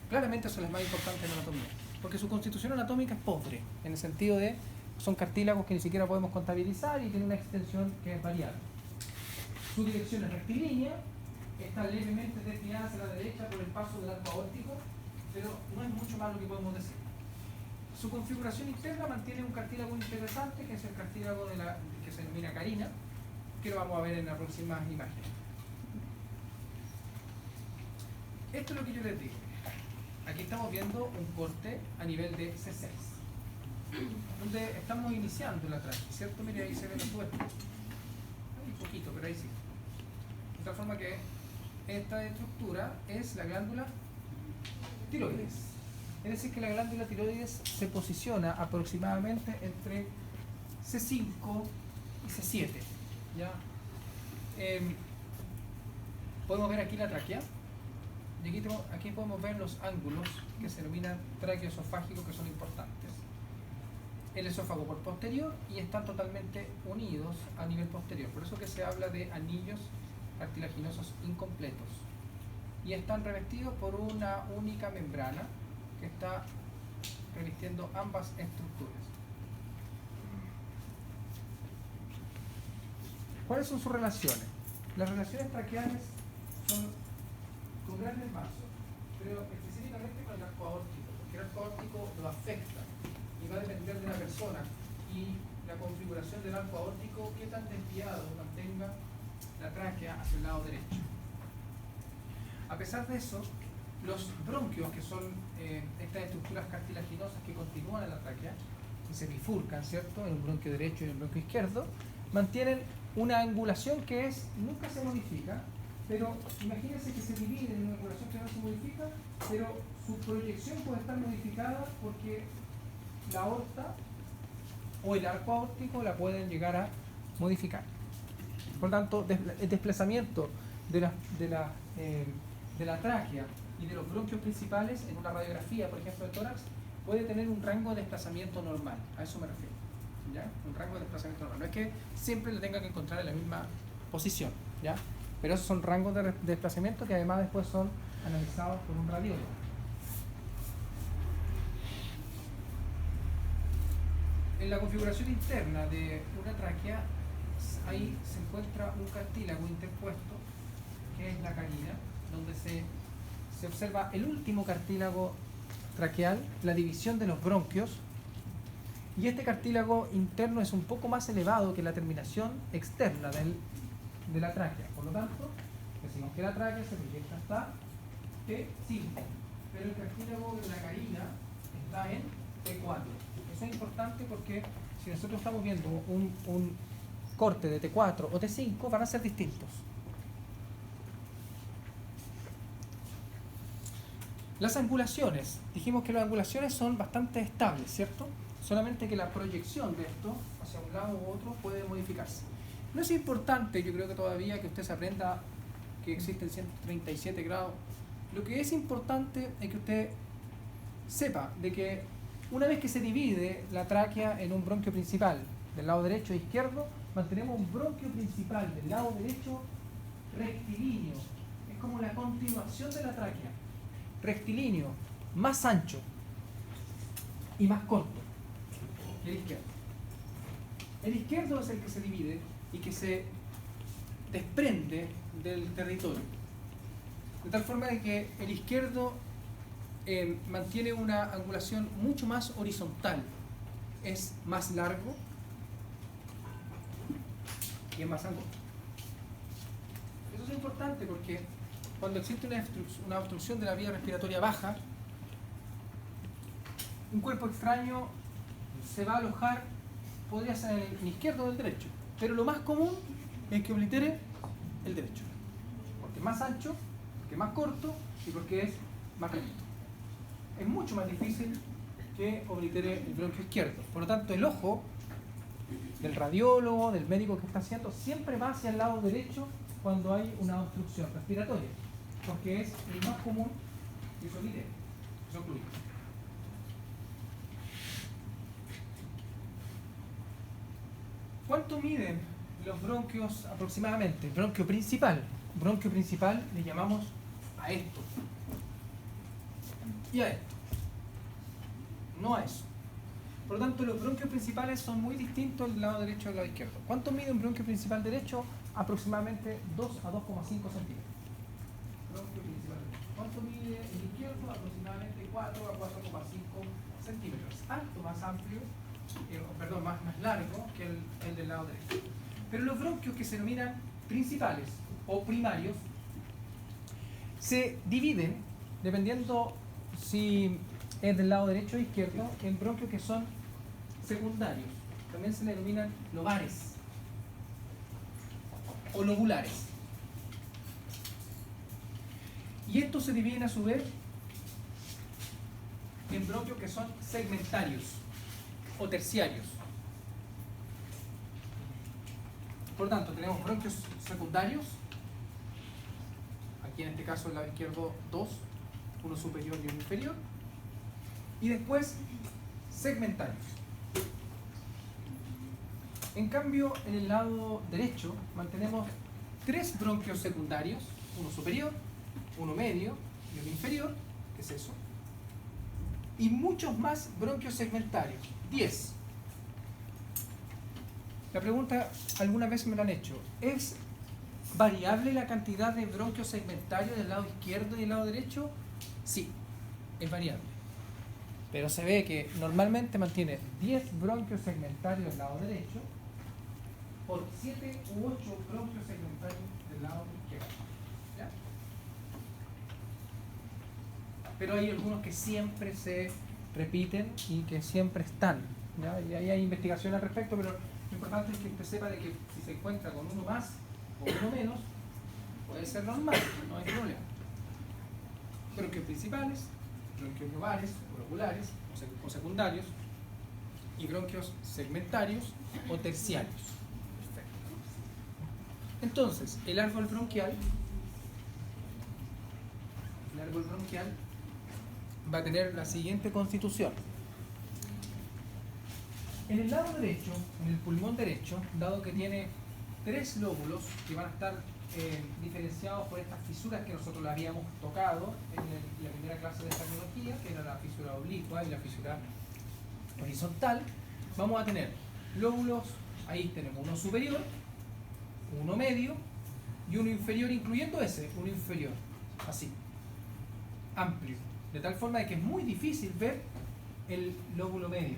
claramente son las más importantes en la anatomía, porque su constitución anatómica es pobre, en el sentido de son cartílagos que ni siquiera podemos contabilizar y tienen una extensión que es variable. Su dirección es rectilínea, está levemente desviada hacia la derecha por el paso del arco aórtico, pero no es mucho más lo que podemos decir. Su configuración interna mantiene un cartílago interesante, que es el cartílago que se denomina carina, que lo vamos a ver en las próximas imágenes. Esto es lo que yo les digo. Aquí estamos viendo un corte a nivel de C6, donde estamos iniciando la tráquea, ¿cierto? Mire, ahí se ve los tuertos. Hay un poquito, pero ahí sí. De tal forma que esta estructura es la glándula tiroides. Es decir, que la glándula tiroides se posiciona aproximadamente entre C5 y C7. ¿Ya? Podemos ver aquí la tráquea. Y aquí podemos ver los ángulos que se denominan tráqueo-esofágicos, que son importantes. El esófago por posterior y están totalmente unidos a nivel posterior. Por eso que se habla de anillos cartilaginosos incompletos. Y están revestidos por una única membrana que está revistiendo ambas estructuras. ¿Cuáles son sus relaciones? Las relaciones traqueales son con grandes vasos, pero específicamente con el arco aórtico, porque el arco aórtico lo afecta y va a depender de la persona y la configuración del arco aórtico, qué tan desviado mantenga la tráquea hacia el lado derecho. A pesar de eso, los bronquios, que son estas estructuras cartilaginosas que continúan en la tráquea y se bifurcan, ¿cierto?, en un bronquio derecho y en un bronquio izquierdo, mantienen una angulación que nunca se modifica, pero imagínense que se divide en una angulación que no se modifica, pero su proyección puede estar modificada porque la aorta o el arco aórtico la pueden llegar a modificar. Por lo tanto, el desplazamiento de la tráquea y de los bronquios principales en una radiografía, por ejemplo, del tórax, puede tener un rango de desplazamiento normal. A eso me refiero. ¿Ya? Un rango de desplazamiento normal. No es que siempre lo tenga que encontrar en la misma posición, ¿ya? Pero esos son rangos de desplazamiento que además después son analizados por un radiólogo. En la configuración interna de una tráquea, ahí se encuentra un cartílago interpuesto, que es la carina, donde se observa el último cartílago traqueal, la división de los bronquios, y este cartílago interno es un poco más elevado que la terminación externa de la tráquea. Por lo tanto, decimos que la tráquea se proyecta hasta T5, pero el cartílago de la carina está en T4. Eso es importante porque si nosotros estamos viendo un corte de T4 o T5, van a ser distintos. Las angulaciones. Dijimos que las angulaciones son bastante estables, ¿cierto? Solamente que la proyección de esto hacia un lado u otro puede modificarse. No es importante, yo creo que todavía, que usted se aprenda que existen 137 grados. Lo que es importante es que usted sepa de que una vez que se divide la tráquea en un bronquio principal del lado derecho e izquierdo, mantenemos un bronquio principal del lado derecho rectilíneo. Es como la continuación de la tráquea. Rectilíneo, más ancho y más corto que el izquierdo. El izquierdo es el que se divide y que se desprende del territorio. De tal forma de que el izquierdo mantiene una angulación mucho más horizontal. Es más largo y es más angosto. Eso es importante porque cuando existe una obstrucción de la vía respiratoria baja, un cuerpo extraño se va a alojar, podría ser en el izquierdo o el derecho, pero lo más común es que oblitere el derecho, porque es más ancho, porque es más corto y porque es más recto. Es mucho más difícil que oblitere el bronquio izquierdo. Por lo tanto, el ojo del radiólogo, del médico que está haciendo, siempre va hacia el lado derecho cuando hay una obstrucción respiratoria, porque es el más común que se oblitere, que se ocluye. ¿Cuánto miden los bronquios aproximadamente? Bronquio principal. Bronquio principal le llamamos a esto y a esto, no a eso. Por lo tanto, los bronquios principales son muy distintos del lado derecho al lado izquierdo. ¿Cuánto mide un bronquio principal derecho? Aproximadamente 2 a 2,5 centímetros. Bronquio principal derecho. ¿Cuánto mide el izquierdo? Aproximadamente 4 a 4,5 centímetros. Alto, más amplio, más largo que el del lado derecho. Pero los bronquios que se denominan principales o primarios se dividen, dependiendo si es del lado derecho o izquierdo, en bronquios que son secundarios. También se le denominan lobares o lobulares. Y estos se dividen a su vez en bronquios que son segmentarios o terciarios. Por lo tanto, tenemos bronquios secundarios, aquí en este caso el lado izquierdo 2, uno superior y uno inferior, y después segmentarios. En cambio, en el lado derecho mantenemos 3 bronquios secundarios, uno superior, uno medio y uno inferior, que es eso, y muchos más bronquios segmentarios, 10. La pregunta, alguna vez me la han hecho, ¿es variable la cantidad de bronquios segmentarios del lado izquierdo y del lado derecho? Sí, es variable. Pero se ve que normalmente mantiene 10 bronquios segmentarios del lado derecho por 7 u 8 bronquios segmentarios del lado izquierdo. ¿Ya? Pero hay algunos que siempre se repiten y que siempre están, ¿ya? Y ahí hay investigación al respecto, pero lo importante es que usted sepa de que si se encuentra con uno más o uno menos, puede ser normal, no hay problema. Bronquios principales, bronquios lobares o lobulares o secundarios y bronquios segmentarios o terciarios. Perfecto. Entonces, el árbol bronquial va a tener la siguiente constitución. En el lado derecho, en el pulmón derecho, dado que tiene 3 lóbulos que van a estar diferenciados por estas fisuras que nosotros las habíamos tocado en la primera clase de cardiología, que era la fisura oblicua y la fisura horizontal, vamos a tener lóbulos, ahí tenemos uno superior, uno medio y uno inferior, incluyendo ese, uno inferior, así, amplio, de tal forma de que es muy difícil ver el lóbulo medio.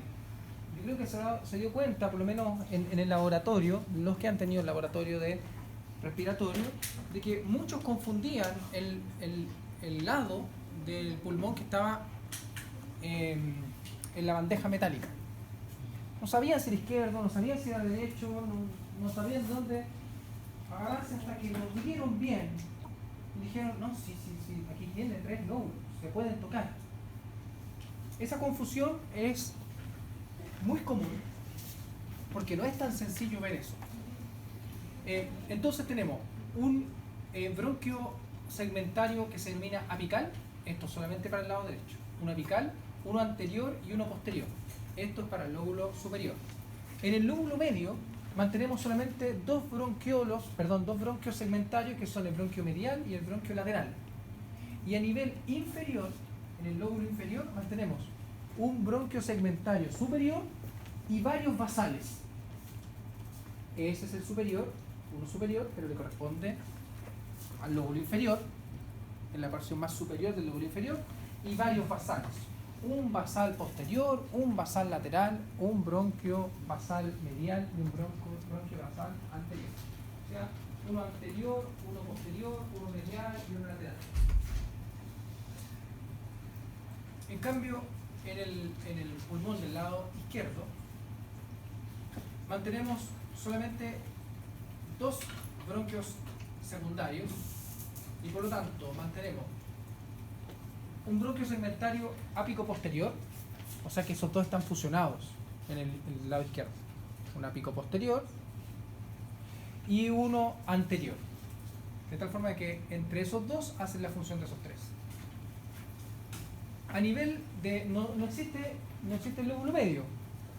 Yo creo que se dio cuenta, por lo menos en el laboratorio, los que han tenido el laboratorio de respiratorio, de que muchos confundían el lado del pulmón que estaba en la bandeja metálica. No sabían si era izquierdo, no sabían si era derecho, no sabían de dónde agarrarse hasta que lo vieron bien. Y dijeron, no, sí, aquí tiene 3 lóbulos, se pueden tocar. Esa confusión es muy común, porque no es tan sencillo ver eso. Entonces tenemos un bronquio segmentario que se denomina apical, esto solamente para el lado derecho, un apical, uno anterior y uno posterior, esto es para el lóbulo superior. En el lóbulo medio mantenemos solamente dos bronquios segmentarios, que son el bronquio medial y el bronquio lateral. Y a nivel inferior, en el lóbulo inferior, mantenemos un bronquio segmentario superior y varios basales. Ese es el superior, uno superior, pero le corresponde al lóbulo inferior, en la porción más superior del lóbulo inferior, y varios basales. Un basal posterior, un basal lateral, un bronquio basal medial y un bronquio basal anterior. O sea, uno anterior, uno posterior, uno medial y uno lateral. En cambio, en el pulmón del lado izquierdo, mantenemos solamente dos bronquios secundarios y por lo tanto mantenemos un bronquio segmentario ápico posterior, o sea que esos dos están fusionados en el lado izquierdo, un ápico posterior y uno anterior, de tal forma que entre esos dos hacen la función de esos tres. A nivel de no existe el lóbulo medio,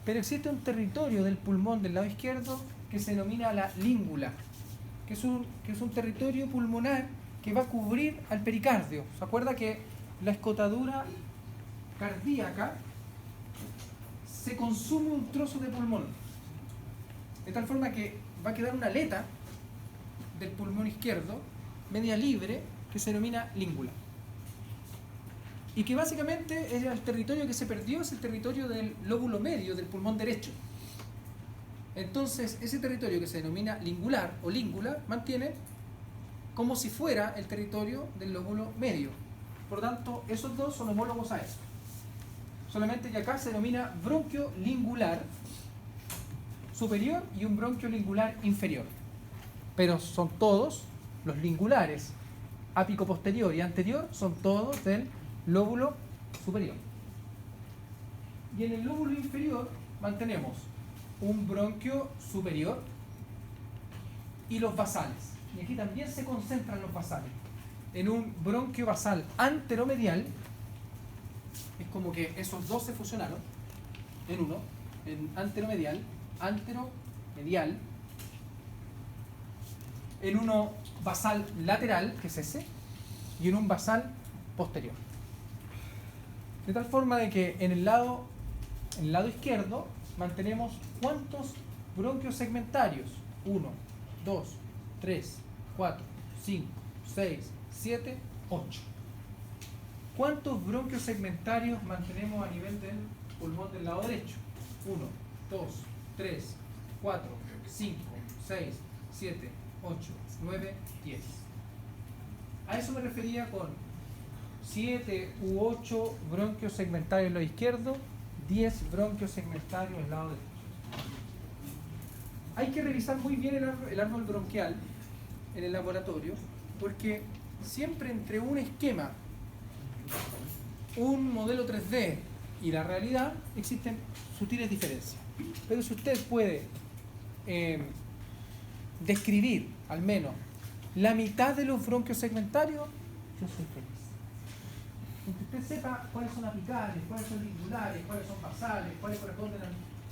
pero existe un territorio del pulmón del lado izquierdo que se denomina la língula, que es un territorio pulmonar que va a cubrir al pericardio. ¿Se acuerda que la escotadura cardíaca se consume un trozo de pulmón? De tal forma que va a quedar una aleta del pulmón izquierdo, media libre, que se denomina língula. Y que básicamente es el territorio que se perdió, es el territorio del lóbulo medio del pulmón derecho. Entonces, ese territorio que se denomina lingular o língula mantiene como si fuera el territorio del lóbulo medio. Por lo tanto, esos dos son homólogos a eso. Solamente que acá se denomina bronquio lingular superior y un bronquio lingular inferior. Pero son todos los lingulares, ápico posterior y anterior, son todos del lóbulo superior. Y en el lóbulo inferior mantenemos un bronquio superior y los basales. Y aquí también se concentran los basales. En un bronquio basal anteromedial, es como que esos dos se fusionaron en uno, en anteromedial, en uno basal lateral, que es ese, y en un basal posterior. De tal forma de que en el lado izquierdo mantenemos ¿cuántos bronquios segmentarios? 1, 2, 3, 4, 5, 6, 7, 8. ¿Cuántos bronquios segmentarios mantenemos a nivel del pulmón del lado derecho? 1, 2, 3, 4, 5, 6, 7, 8, 9, 10. A eso me refería con 7 u 8 bronquios segmentarios en el lado izquierdo, 10 bronquios segmentarios en el lado derecho. Hay que revisar muy bien el árbol bronquial en el laboratorio, porque siempre entre un esquema, un modelo 3D y la realidad existen sutiles diferencias. Pero si usted puede describir al menos la mitad de los bronquios segmentarios, yo soy feliz. Que usted sepa cuáles son apicales, cuáles son lingulares, cuáles son basales, cuáles corresponden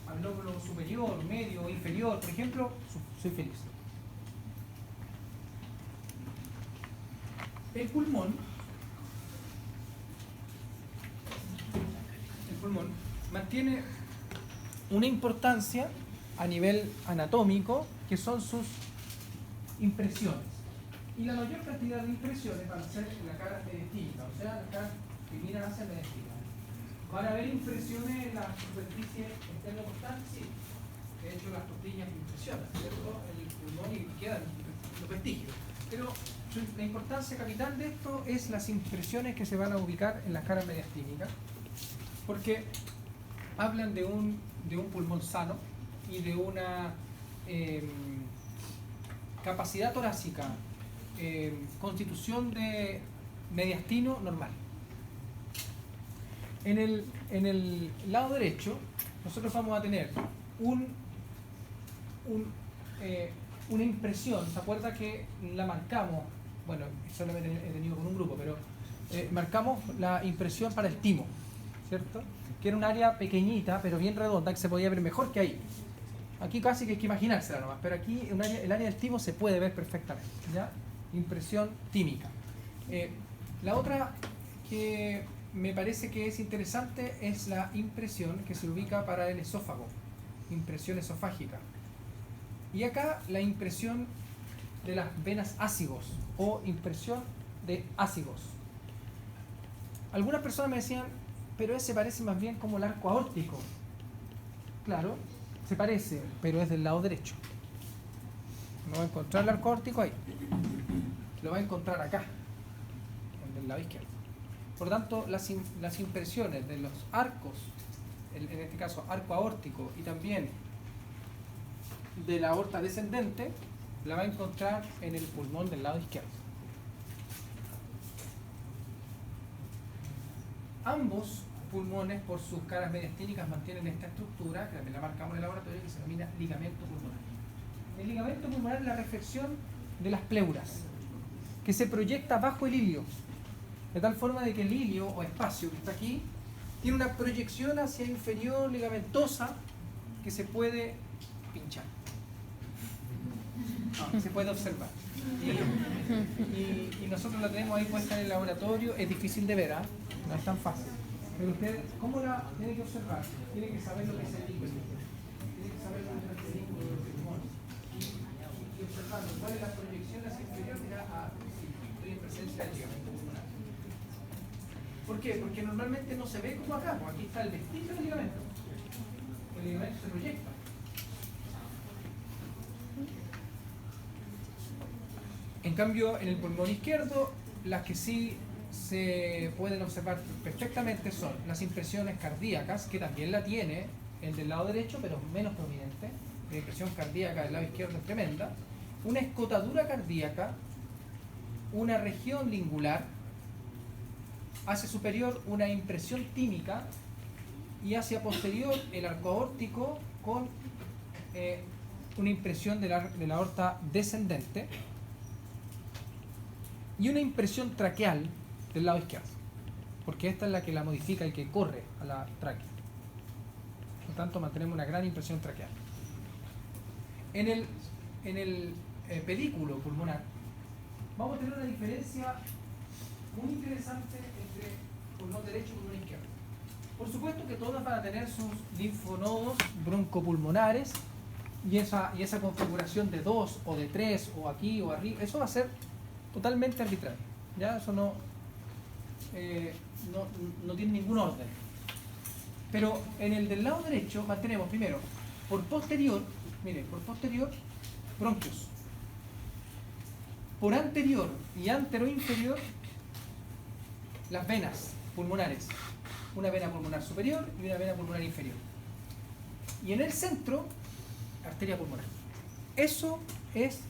al lóbulo superior, medio o inferior, por ejemplo, soy feliz. El pulmón mantiene una importancia a nivel anatómico, que son sus impresiones. Y la mayor cantidad de impresiones van a ser en la cara mediastínica, o sea, las caras que miran hacia la mediastina. ¿Van a haber impresiones en la superficie externo-costal? Sí. De hecho, las costillas impresionan, ¿cierto? El pulmón y quedan los vestigios. Pero la importancia capital de esto es las impresiones que se van a ubicar en la cara mediastínica, porque hablan de un pulmón sano y de una capacidad torácica, constitución de mediastino normal. En el lado derecho nosotros vamos a tener una impresión. ¿Se acuerda que la marcamos? Bueno, solamente he tenido con un grupo, pero marcamos la impresión para el timo, ¿cierto? Que era un área pequeñita pero bien redonda, que se podía ver mejor que ahí. Aquí casi que hay que imaginársela nomás, pero aquí el área del timo se puede ver perfectamente, ¿ya? Impresión tímica. La otra que me parece que es interesante es la impresión que se ubica para el esófago, impresión esofágica. Y acá la impresión de las venas ácigos o impresión de ácigos. Algunas personas me decían, pero ese parece más bien como el arco aórtico. Claro, se parece, pero es del lado derecho. No va a encontrar el arco aórtico ahí. Lo va a encontrar acá, en el lado izquierdo. Por lo tanto, las impresiones de los arcos, en este caso arco aórtico y también de la aorta descendente, la va a encontrar en el pulmón del lado izquierdo. Ambos pulmones, por sus caras mediastínicas, mantienen esta estructura, que también la marcamos en el laboratorio, que se denomina ligamento pulmonar. El ligamento pulmonar es la reflexión de las pleuras, que se proyecta bajo el ilio, de tal forma de que el ilio o espacio que está aquí tiene una proyección hacia inferior ligamentosa que se puede pinchar, que se puede observar. Y nosotros la tenemos ahí puesta en el laboratorio. Es difícil de ver, no es tan fácil. Pero usted, ¿cómo la tiene que observar? Tiene que saber lo que es el líquido, tiene que saber lo que es el líquido de los pulmones. Y observando cuál es la proyección hacia inferior, mira, estoy en presencia del ligamento pulmonar. ¿Por qué? Porque normalmente no se ve como acá, pues aquí está el vestigio del ligamento. El ligamento se proyecta. En cambio, en el pulmón izquierdo, las que sí se pueden observar perfectamente son las impresiones cardíacas, que también la tiene el del lado derecho, pero menos prominente. La impresión cardíaca del lado izquierdo es tremenda. Una escotadura cardíaca, una región lingular, hacia superior una impresión tímica y hacia posterior el arco aórtico con una impresión de la aorta descendente y una impresión traqueal del lado izquierdo, porque esta es la que la modifica y que corre a la tráquea. Por lo tanto, mantenemos una gran impresión traqueal. En el pedículo pulmonar vamos a tener una diferencia muy interesante entre pulmón derecho y pulmón izquierdo. Por supuesto que todas van a tener sus linfonodos broncopulmonares y esa configuración de 2 o de 3 o aquí o arriba, eso va a ser totalmente arbitrario. ¿Ya? Eso no tiene ningún orden. Pero en el del lado derecho mantenemos primero, por posterior, miren, por posterior, bronquios. Por anterior y anteroinferior, las venas pulmonares. Una vena pulmonar superior y una vena pulmonar inferior. Y en el centro, arteria pulmonar. Eso es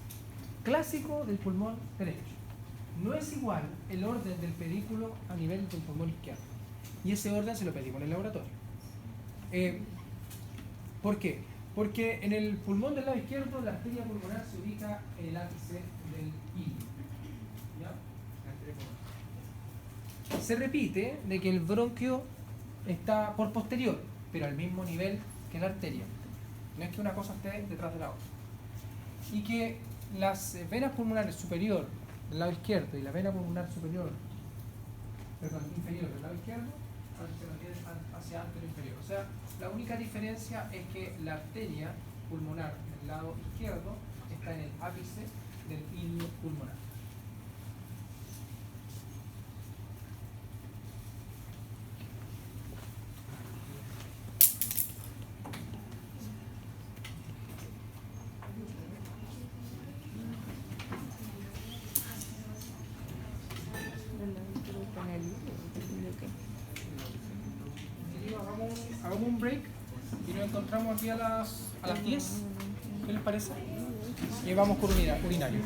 clásico del pulmón derecho. No es igual el orden del pedículo a nivel del pulmón izquierdo. Y ese orden se lo pedimos en el laboratorio. ¿Por qué? Porque en el pulmón del lado izquierdo la arteria pulmonar se ubica en el ápice del ilio. ¿Ya? La arteria pulmonar. Se repite de que el bronquio está por posterior, pero al mismo nivel que la arteria. No es que una cosa esté detrás de la otra. Y que las venas pulmonares superior del lado izquierdo y la vena pulmonar inferior del lado izquierdo se mantienen hacia anterior inferior. O sea, la única diferencia es que la arteria pulmonar del lado izquierdo está en el ápice del ilio pulmonar. Hagamos un break y nos encontramos aquí a las 10. ¿Qué les parece? Y vamos con urinario.